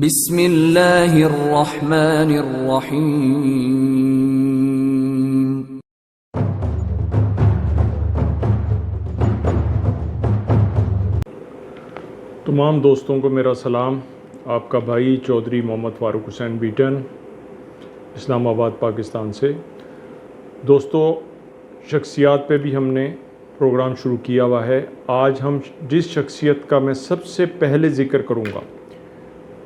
بسم اللہ الرحمن الرحیم۔ تمام دوستوں کو میرا سلام۔ آپ کا بھائی چودھری محمد فاروق حسین بیٹن، اسلام آباد، پاکستان سے۔ دوستو، شخصیات پہ بھی ہم نے پروگرام شروع کیا ہوا ہے۔ آج ہم جس شخصیت کا میں سب سے پہلے ذکر کروں گا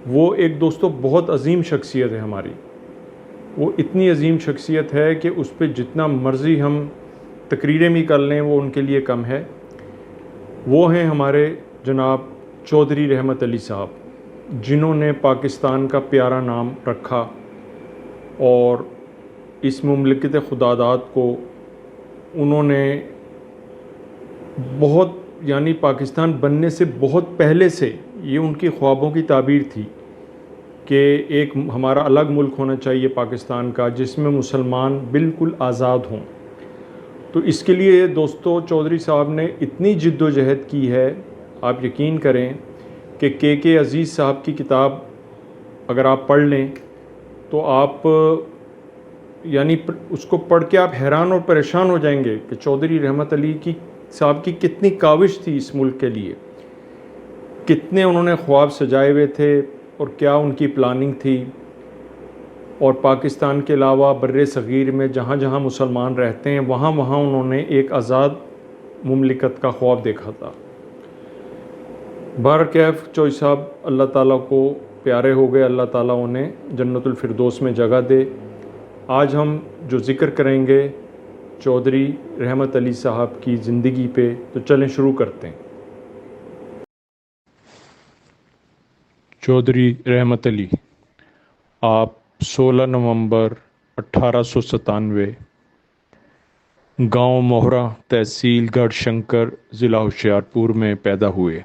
وہ ایک دوستو بہت عظیم شخصیت ہے ہماری۔ وہ اتنی عظیم شخصیت ہے کہ اس پہ جتنا مرضی ہم تقریریں بھی کر لیں وہ ان کے لیے کم ہے۔ وہ ہیں ہمارے جناب چودھری رحمت علی صاحب، جنہوں نے پاکستان کا پیارا نام رکھا اور اس مملکت خداداد کو انہوں نے بہت پاکستان بننے سے بہت پہلے سے یہ ان کی خوابوں کی تعبیر تھی کہ ایک ہمارا الگ ملک ہونا چاہیے پاکستان کا، جس میں مسلمان بالکل آزاد ہوں۔ تو اس کے لیے دوستو چودھری صاحب نے اتنی جد و جہد کی ہے، آپ یقین کریں کہ کے عزیز صاحب کی کتاب اگر آپ پڑھ لیں تو آپ اس کو پڑھ کے آپ حیران اور پریشان ہو جائیں گے کہ چودھری رحمت علی صاحب کی کتنی کاوش تھی اس ملک کے لیے، کتنے انہوں نے خواب سجائے ہوئے تھے اور کیا ان کی پلاننگ تھی۔ اور پاکستان کے علاوہ بر صغیر میں جہاں جہاں مسلمان رہتے ہیں وہاں وہاں انہوں نے ایک آزاد مملکت کا خواب دیکھا تھا۔ بہرکیف چودھری صاحب اللہ تعالیٰ کو پیارے ہو گئے، اللہ تعالیٰ انہیں جنت الفردوس میں جگہ دے۔ آج ہم جو ذکر کریں گے چودھری رحمت علی صاحب کی زندگی پہ، تو چلیں شروع کرتے ہیں۔ چودھری رحمت علی، آپ 16 نومبر 1897 گاؤں موہرا، تحصیل گڑھ شنکر، ضلع ہوشیارپور میں پیدا ہوئے۔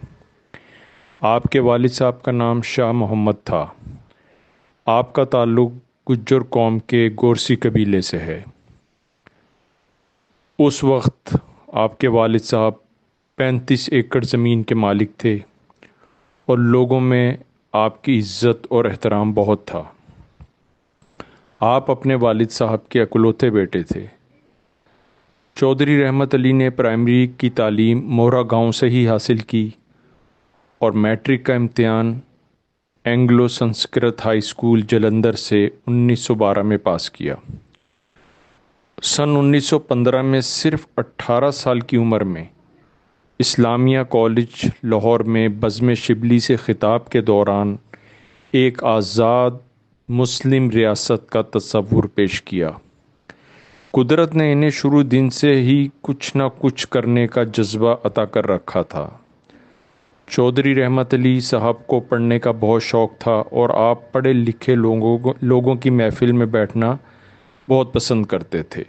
آپ کے والد صاحب کا نام شاہ محمد تھا۔ آپ کا تعلق گجر قوم کے گورسی قبیلے سے ہے۔ اس وقت آپ کے والد صاحب 35 ایکڑ زمین کے مالک تھے اور لوگوں میں آپ کی عزت اور احترام بہت تھا۔ آپ اپنے والد صاحب کے اکلوتے بیٹے تھے۔ چودھری رحمت علی نے پرائمری کی تعلیم موہرا گاؤں سے ہی حاصل کی اور میٹرک کا امتحان Anglo Sanskrit high school Jalandhar سے 1912 میں پاس کیا۔ سن 1915 میں صرف 18 سال کی عمر میں اسلامیہ کالج لاہور میں بزم شبلی سے خطاب کے دوران ایک آزاد مسلم ریاست کا تصور پیش کیا۔ قدرت نے انہیں شروع دن سے ہی کچھ نہ کچھ کرنے کا جذبہ عطا کر رکھا تھا۔ چودھری رحمت علی صاحب کو پڑھنے کا بہت شوق تھا اور آپ پڑھے لکھے لوگوں کی محفل میں بیٹھنا بہت پسند کرتے تھے۔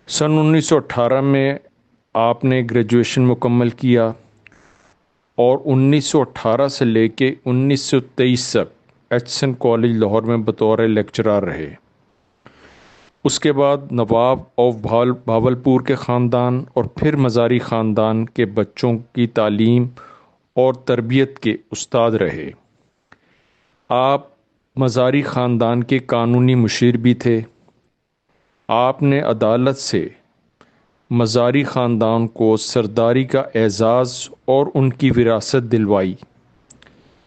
سن 1918 میں آپ نے گریجویشن مکمل کیا اور 1918 سے لے کے 1923 تک ایچسن کالج لاہور میں بطور لیکچرار رہے۔ اس کے بعد نواب آف بھاولپور کے خاندان اور پھر مزاری خاندان کے بچوں کی تعلیم اور تربیت کے استاد رہے۔ آپ مزاری خاندان کے قانونی مشیر بھی تھے۔ آپ نے عدالت سے مزاری خاندان کو سرداری کا اعزاز اور ان کی وراثت دلوائی،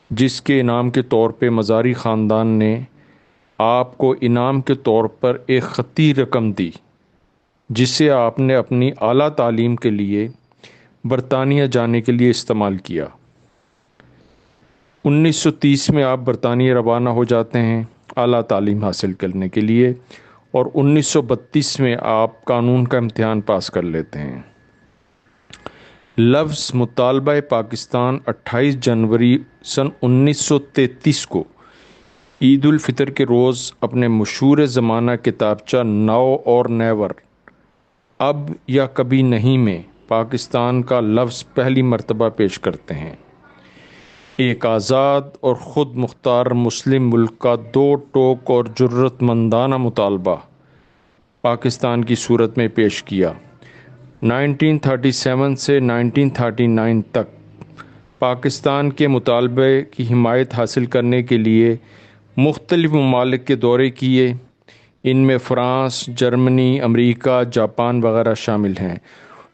جس کے انعام کے طور پہ مزاری خاندان نے آپ کو انعام کے طور پر ایک خطی رقم دی، جسے آپ نے اپنی اعلیٰ تعلیم کے لیے برطانیہ جانے کے لیے استعمال کیا۔ 1930 میں آپ برطانیہ روانہ ہو جاتے ہیں اعلیٰ تعلیم حاصل کرنے کے لیے اور 1932 میں آپ قانون کا امتحان پاس کر لیتے ہیں۔ لفظ مطالبہ پاکستان 28 جنوری سن 1933 کو عید الفطر کے روز اپنے مشہور زمانہ کتابچہ ناؤ اور نیور، اب یا کبھی نہیں میں پاکستان کا لفظ پہلی مرتبہ پیش کرتے ہیں۔ ایک آزاد اور خود مختار مسلم ملک کا دو ٹوک اور جرات مندانہ مطالبہ پاکستان کی صورت میں پیش کیا۔ 1937 سے 1939 تک پاکستان کے مطالبے کی حمایت حاصل کرنے کے لیے مختلف ممالک کے دورے کیے. ان میں فرانس، جرمنی، امریکہ، جاپان وغیرہ شامل ہیں.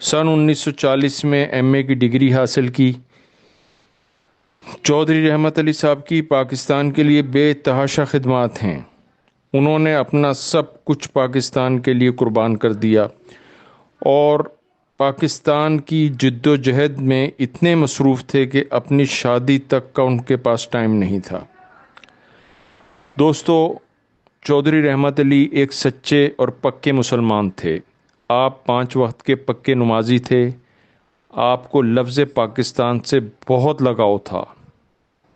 سن 1940 میں ایم اے کی ڈگری حاصل کی. چودھری رحمت علی صاحب کی پاکستان کے لیے بے تحاشا خدمات ہیں. انہوں نے اپنا سب کچھ پاکستان کے لیے قربان کر دیا اور پاکستان کی جد و جہد میں اتنے مصروف تھے کہ اپنی شادی تک کا ان کے پاس ٹائم نہیں تھا. دوستو، چودھری رحمت علی ایک سچے اور پکے مسلمان تھے. آپ 5 وقت کے پکے نمازی تھے. آپ کو لفظ پاکستان سے بہت لگاؤ تھا.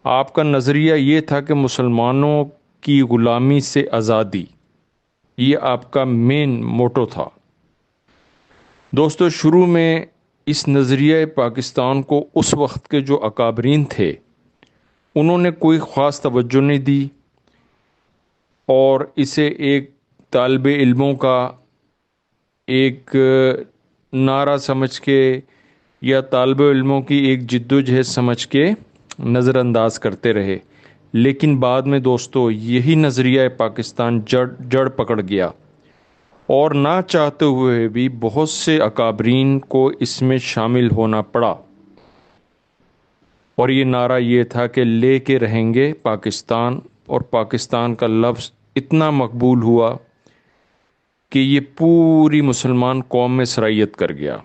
آپ کا نظریہ یہ تھا کہ مسلمانوں کی غلامی سے آزادی، یہ آپ کا مین موٹو تھا. دوستو، شروع میں اس نظریہ پاکستان کو اس وقت کے جو اکابرین تھے انہوں نے کوئی خاص توجہ نہیں دی اور اسے ایک طالب علموں کا ایک نعرہ سمجھ کے یا طالب علموں کی ایک جد و جہد سمجھ کے نظر انداز کرتے رہے. لیکن بعد میں دوستو یہی نظریہ پاکستان جڑ پکڑ گیا اور نہ چاہتے ہوئے بھی بہت سے اکابرین کو اس میں شامل ہونا پڑا. اور یہ نعرہ یہ تھا کہ لے کے رہیں گے پاکستان، اور پاکستان کا لفظ اتنا مقبول ہوا کہ یہ پوری مسلمان قوم میں سرائیت کر گیا.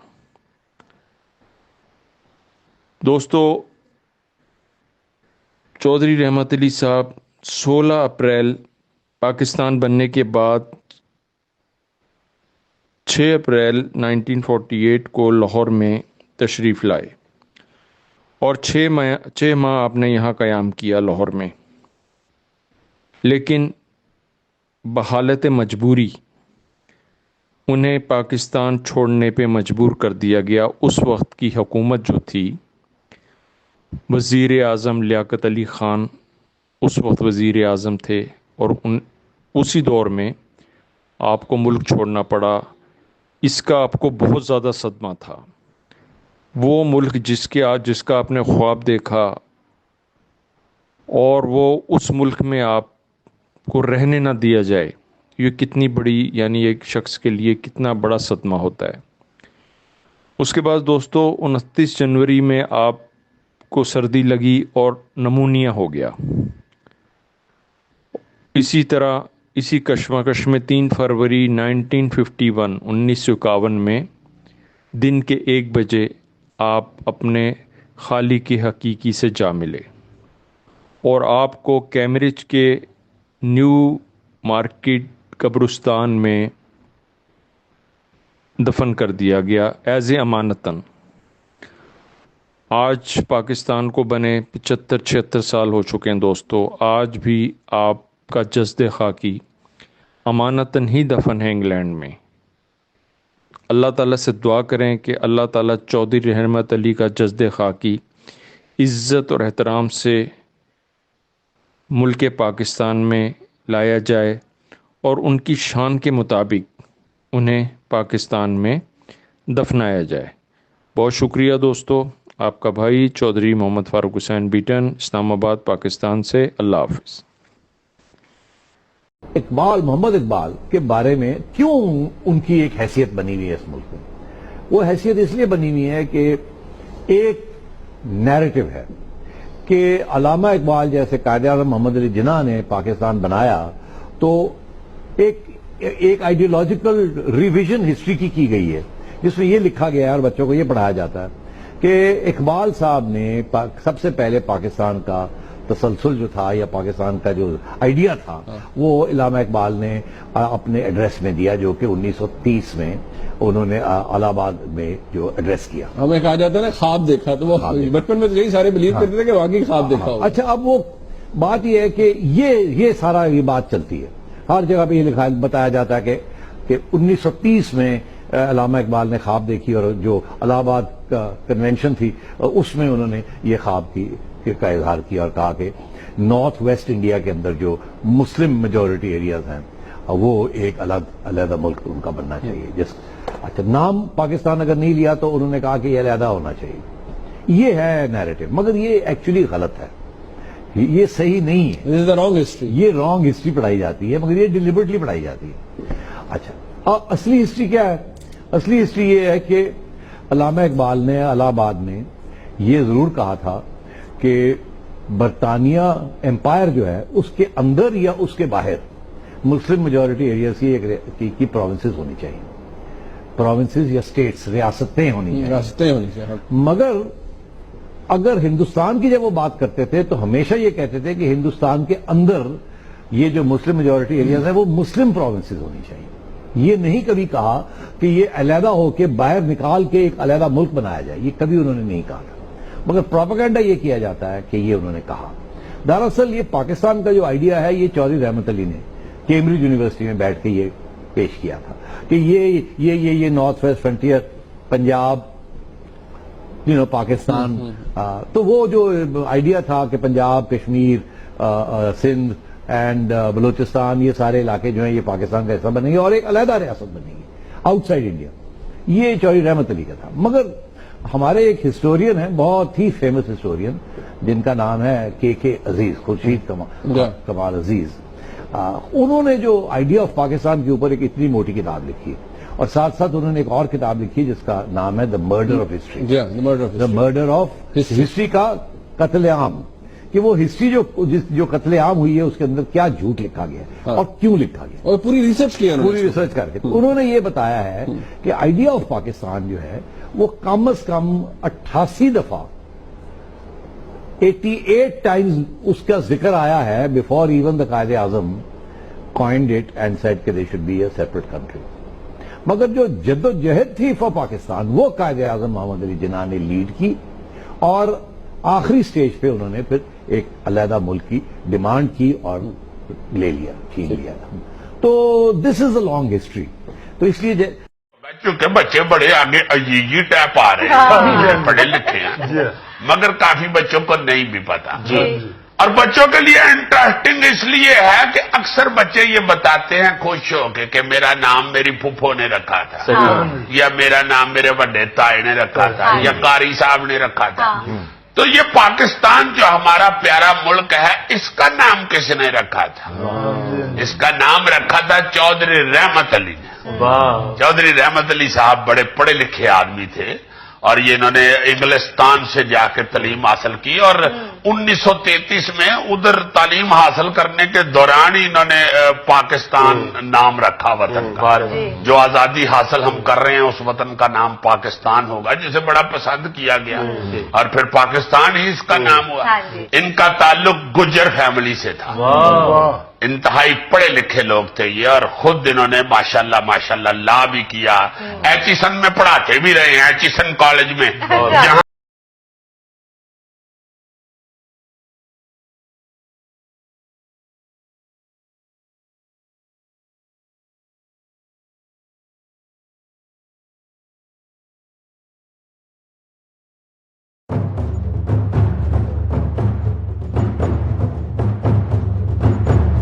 دوستو، چودھری رحمت علی صاحب 16 اپریل پاکستان بننے کے بعد 6 اپریل 1948 کو لاہور میں تشریف لائے اور 6 ماہ آپ نے یہاں قیام کیا لاہور میں. لیکن بحالت مجبوری انہیں پاکستان چھوڑنے پہ مجبور کر دیا گیا. اس وقت کی حکومت جو تھی، وزیر اعظم لیاقت علی خان اس وقت وزیر اعظم تھے اور اسی دور میں آپ کو ملک چھوڑنا پڑا. اس کا آپ کو بہت زیادہ صدمہ تھا. وہ ملک جس کا آپ نے خواب دیکھا اور وہ اس ملک میں آپ کو رہنے نہ دیا جائے، یہ کتنی بڑی، یعنی ایک شخص کے لیے کتنا بڑا صدمہ ہوتا ہے. اس کے بعد دوستو 29 جنوری میں آپ کو سردی لگی اور نمونیا ہو گیا. اسی طرح اسی کشمکش میں 3 فروری 1951 میں دن کے 1 بجے آپ اپنے خالق کی حقیقی سے جا ملے اور آپ کو کیمبرج کے نیو مارکیٹ قبرستان میں دفن کر دیا گیا ایز اے امانتاً. آج پاکستان کو بنے 75-76 سال ہو چکے ہیں دوستو. آج بھی آپ کا جسد خاکی امانتاً ہی دفن ہے انگلینڈ میں. اللہ تعالیٰ سے دعا کریں کہ اللہ تعالیٰ چودھری رحمت علی کا جسد خاکی عزت اور احترام سے ملک پاکستان میں لایا جائے اور ان کی شان کے مطابق انہیں پاکستان میں دفنایا جائے. بہت شکریہ دوستو. آپ کا بھائی چودھری محمد فاروق حسین بیٹن، اسلام آباد، پاکستان سے. اللہ حافظ. محمد اقبال کے بارے میں کیوں ان کی ایک حیثیت بنی ہوئی ہے اس ملک میں؟ وہ حیثیت اس لیے بنی ہوئی ہے کہ ایک نیریٹو ہے کہ علامہ اقبال جیسے قائد اعظم محمد علی جناح نے پاکستان بنایا تو ایک آئیڈیولوجیکل ریویژن ہسٹری کی گئی ہے جس میں یہ لکھا گیا ہے اور بچوں کو یہ پڑھایا جاتا ہے کہ اقبال صاحب نے سب سے پہلے پاکستان کا تسلسل جو تھا یا پاکستان کا جو آئیڈیا تھا وہ علامہ اقبال نے اپنے ایڈریس میں دیا جو کہ 1930 میں انہوں نے الہ آباد میں جو ایڈریس کیا. ہمیں کہا جاتا ہے نا خواب دیکھا، تو وہ بچپن میں یہی سارے بلیو کرتے تھے کہ واقعی خواب دیکھا ہوگا. اچھا، اب وہ بات یہ ہے کہ یہ سارا یہ بات چلتی ہے، ہر جگہ پہ یہ بتایا جاتا ہے کہ 1930 میں علامہ اقبال نے خواب دیکھی اور جو الہ آباد کا کنونشن تھی اس میں انہوں نے یہ خواب کا اظہار کیا اور کہا کہ نارتھ ویسٹ انڈیا کے اندر جو مسلم میجورٹی ایریاز ہیں وہ ایک علیحدہ ملک ان کا بننا چاہیے. اچھا، نام پاکستان اگر نہیں لیا تو انہوں نے کہا کہ یہ علیحدہ ہونا چاہیے. یہ ہے نیریٹو، مگر یہ ایکچولی غلط ہے، یہ صحیح نہیں ہے، دس از دا رانگ ہسٹری. یہ رانگ ہسٹری پڑھائی جاتی ہے، مگر یہ ڈیلیبریٹلی پڑھائی جاتی ہے. اچھا، اصلی ہسٹری کیا ہے؟ اصلی ہسٹری یہ ہے کہ علامہ اقبال نے الہ آباد میں یہ ضرور کہا تھا کہ برطانیہ امپائر جو ہے اس کے اندر یا اس کے باہر مسلم میجورٹی ایریاز کی پروونسز ہونی چاہیے، پروونسز یا اسٹیٹس، ریاستیں ہونی چاہیے. راستیں ہونی چاہیے. مگر اگر ہندوستان کی جب وہ بات کرتے تھے تو ہمیشہ یہ کہتے تھے کہ ہندوستان کے اندر یہ جو مسلم میجورٹی ایریاز ہیں وہ مسلم پروونسز ہونی چاہیے. یہ نہیں کبھی کہا کہ یہ علیحدہ ہو کے باہر نکال کے ایک علیحدہ ملک بنایا جائے، یہ کبھی انہوں نے نہیں کہا تھا، مگر پروپیگنڈا یہ کیا جاتا ہے کہ یہ انہوں نے کہا. دراصل یہ پاکستان کا جو آئیڈیا ہے یہ چودھری رحمت علی نے کیمبرج یونیورسٹی میں بیٹھ کے یہ پیش کیا تھا کہ یہ north west frontier, Punjab, Pakistan. تو وہ جو آئیڈیا تھا کہ پنجاب، کشمیر، سندھ اینڈ بلوچستان، یہ سارے علاقے جو ہیں یہ پاکستان کا حصہ بنیں گے اور ایک علیحدہ ریاست بنے گی آؤٹ سائڈ انڈیا، یہ چودھری رحمت علی کا تھا. مگر ہمارے ایک ہسٹورین ہیں، بہت ہی فیمس ہسٹورین، جن کا نام ہے کے عزیز، خورشید کمال عزیز. انہوں نے جو آئیڈیا آف پاکستان کے اوپر ایک اتنی موٹی کتاب لکھی، اور ساتھ ساتھ انہوں نے ایک اور کتاب لکھی جس کا نام ہے the murder of history. The murder of history کا قتل عام، کہ وہ ہسٹری جو قتل عام ہوئی ہے اس کے اندر کیا جھوٹ لکھا گیا ہے اور کیوں لکھا گیا، اور پوری ریسرچ کیا، پوری ریسرچ کر کے. انہوں نے یہ بتایا ہے کہ آئیڈیا آف پاکستان جو ہے وہ کم از کم 88 دفعہ 88 ٹائمز اس کا ذکر آیا ہے before even the Quaid Azam coined it and said کہ they should be a separate country. مگر جو جد و جہد تھی فار پاکستان وہ قائد اعظم محمد علی جناح نے لیڈ کی، اور آخری سٹیج پہ انہوں نے پھر ایک علیحدہ ملک کی ڈیمانڈ کی اور لے لیا، چھین لیا. تو دس از اے لانگ ہسٹری. تو اس لیے چونکہ بچے بڑے آگے عجیبی ٹائپ آ رہے ہیں، پڑھے لکھے ہیں، مگر کافی بچوں کو نہیں بھی پتا. اور بچوں کے لیے انٹرسٹنگ اس لیے ہے کہ اکثر بچے یہ بتاتے ہیں خوش ہو کے کہ میرا نام میری پھپھو نے رکھا تھا، یا میرا نام میرے بڑے تائے نے رکھا تھا، یا قاری صاحب نے رکھا تھا. تو یہ پاکستان جو ہمارا پیارا ملک ہے اس کا نام کس نے رکھا تھا؟ اس کا نام رکھا تھا چودھری رحمت علی نے. چودھری رحمت علی صاحب بڑے پڑھے لکھے آدمی تھے، اور یہ انہوں نے انگلستان سے جا کے تعلیم حاصل کی، اور 1933 میں ادھر تعلیم حاصل کرنے کے دوران ہی انہوں نے پاکستان نام رکھا وطن کا. جو آزادی حاصل ہم کر رہے ہیں اس وطن کا نام پاکستان ہوگا، جسے بڑا پسند کیا گیا، اور پھر پاکستان ہی اس کا نام ہوا. ان کا تعلق گجر فیملی سے تھا، انتہائی پڑھے لکھے لوگ تھے یہ، اور خود انہوں نے ماشاءاللہ لا بھی کیا. ایچیسن میں پڑھاتے بھی رہے ہیں، ایچیسن کالج میں، جہاں